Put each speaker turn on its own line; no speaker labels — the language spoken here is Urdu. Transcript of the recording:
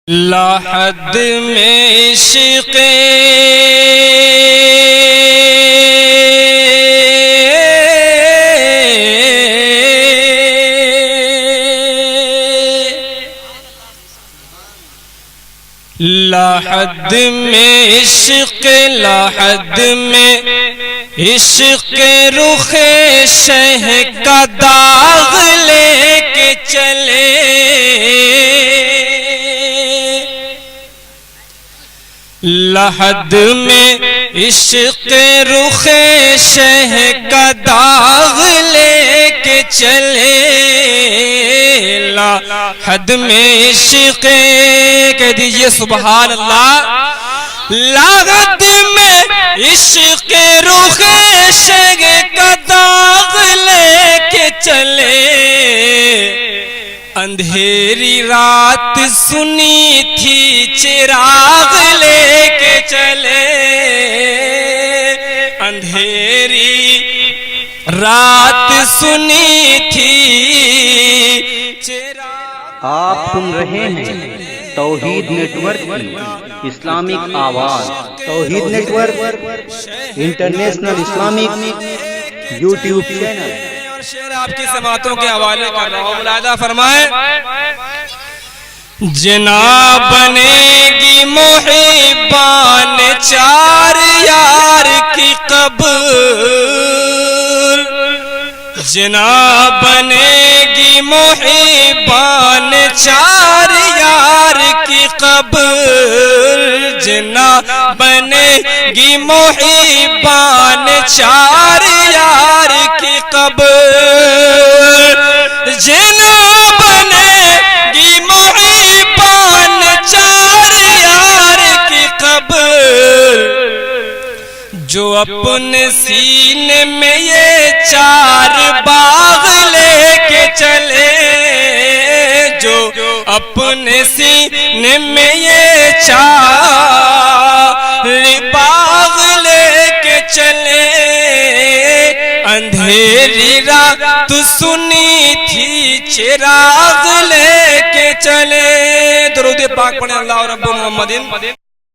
لا حد میں عشق لا حد میں عشق لا حد میں عشق رخ شہ کا داغ لے کے چلے لا حد میں عشق رخ شہ کا داغ لے کے چلے لا حد میں عشق کہہ دیجئے سبحان اللہ لا حد میں عشق رخ شہ کا داغ لے کے چلے اندھیری رات سنی تھی چراغ لے کے چلے اندھیری رات سنی تھی چراغ
آپ سن رہے ہیں توحید نیٹ ورک کی اسلامک آواز توحید network international Islamic YouTube channel
شعر آپ کی سماعتوں کے حوالے کر رہا ہوں ملاحظہ فرمائیں جنا بنے گی محبان چار یار کی قبر جنا بنے گی محبان چار یار کی قبر جنا بنے گی محبان چار یار کی قبر جنا بنے گی محبان چار یار کی قبر جو اپنے سینے میں یہ چار باغ لے کے چلے جو اپنے سینے میں یہ چار باغ لے کے چلے اندھیری رات سنی تھی چراغ لے کے چلے درود پاک پڑھیں اللہ رب محمد